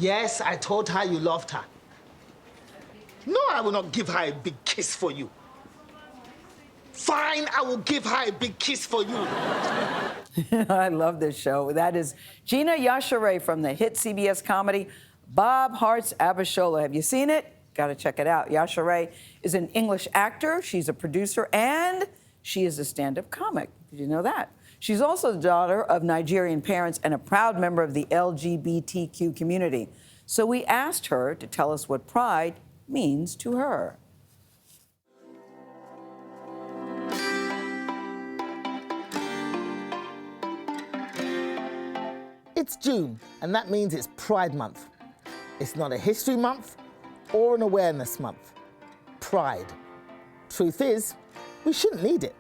Yes, I told her you loved her. No, I will not give her a big kiss for you. Fine, I will give her a big kiss for you. I love this show. That is Gina Yashere from the hit CBS comedy Bob Hearts Abishola. Have you seen it? Got to check it out. Yashere is an English actor. She's a producer, and she is a stand-up comic. Did you know that? She's also the daughter of Nigerian parents and a proud member of the LGBTQ community. So we asked her to tell us what pride means to her. It's June, and that means it's Pride Month. It's not a history month or an awareness month. Pride. Truth is, we shouldn't need it.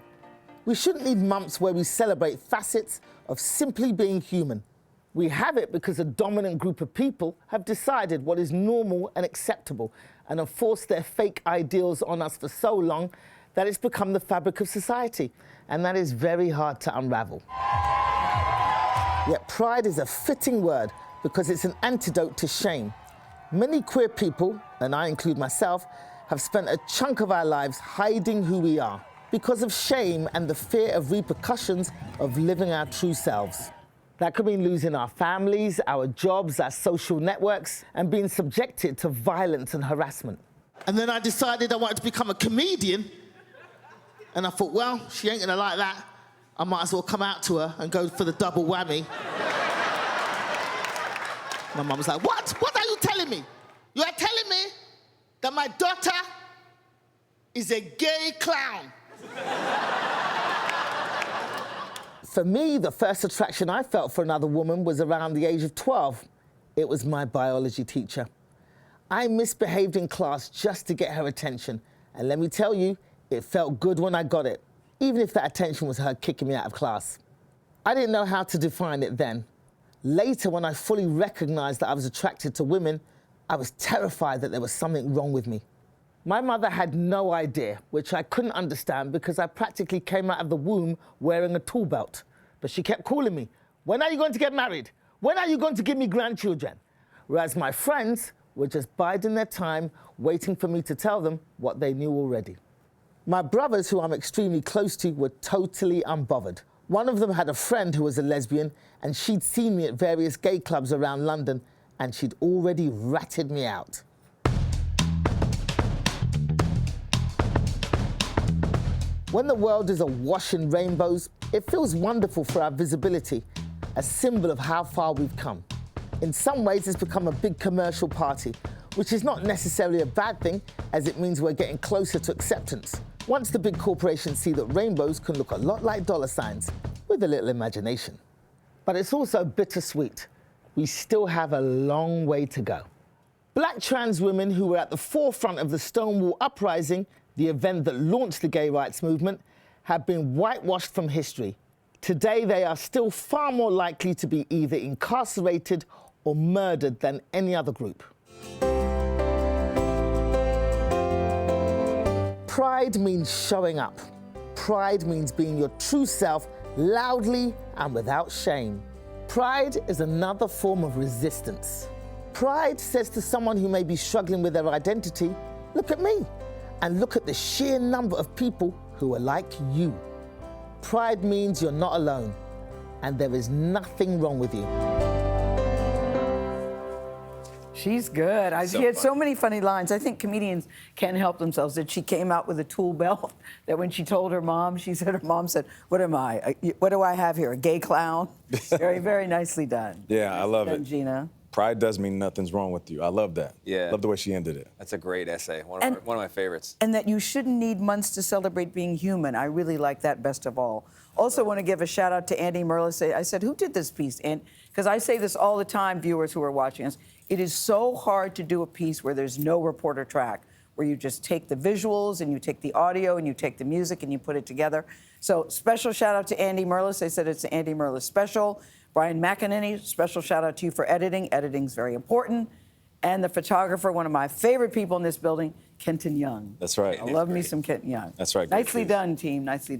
We shouldn't need months where we celebrate facets of simply being human. We have it because a dominant group of people have decided what is normal and acceptable and have forced their fake ideals on us for so long that it's become the fabric of society, and that is very hard to unravel. Yet pride is a fitting word because it's an antidote to shame. Many queer people, and I include myself, have spent a chunk of our lives hiding who we are because of shame and the fear of repercussions of living our true selves. That could mean losing our families, our jobs, our social networks, and being subjected to violence and harassment. And then I decided I wanted to become a comedian, and I thought, well, she ain't gonna like that. I might as well come out to her and go for the double whammy. My mum was like, what? What are you telling me? You are telling me that my daughter is a gay clown? For me, the first attraction I felt for another woman was around the age of 12. It was my biology teacher. I misbehaved in class just to get her attention. And let me tell you, it felt good when I got it, even if that attention was her kicking me out of class. I didn't know how to define it then. Later, when I fully recognized that I was attracted to women, I was terrified that there was something wrong with me. My mother had no idea, which I couldn't understand because I practically came out of the womb wearing a tool belt. But she kept calling me, when are you going to get married? When are you going to give me grandchildren? Whereas my friends were just biding their time, waiting for me to tell them what they knew already. My brothers, who I'm extremely close to, were totally unbothered. One of them had a friend who was a lesbian, and she'd seen me at various gay clubs around London, and she'd already ratted me out. When the world is awash in rainbows, it feels wonderful for our visibility, a symbol of how far we've come. In some ways, it's become a big commercial party, which is not necessarily a bad thing, as it means we're getting closer to acceptance. Once the big corporations see that rainbows can look a lot like dollar signs, with a little imagination. But it's also bittersweet. We still have a long way to go. Black trans women who were at the forefront of the Stonewall Uprising, the event that launched the gay rights movement, have been whitewashed from history. Today, they are still far more likely to be either incarcerated or murdered than any other group. Pride means showing up. Pride means being your true self loudly and without shame. Pride is another form of resistance. Pride says to someone who may be struggling with their identity, look at me, and look at the sheer number of people who are like you. Pride means you're not alone, and there is nothing wrong with you. She's good. She had so many funny lines. I think comedians can't help themselves. That she came out with a tool belt, that when she told her mom, she said her mom said, what am I? What do I have here, a gay clown? Very, very nicely done. Yeah, I love it. Gina. Pride does mean nothing's wrong with you. I love that. Yeah. Love the way she ended it. That's a great essay. One of my favorites. And that you shouldn't need months to celebrate being human. I really like that best of all. Also want to give a shout out to Andy Merlis. I said, who did this piece? And because I say this all the time, viewers who are watching us, it is so hard to do a piece where there's no reporter track, where you just take the visuals and you take the audio and you take the music and you put it together. So special shout out to Andy Merlis. They said it's the Andy Merlis special. Brian McEnany, special shout out to you for editing. Editing's very important. And the photographer, one of my favorite people in this building, Kenton Young. That's right. I love me some Kenton Young. That's right. Nicely done, team. Nicely done.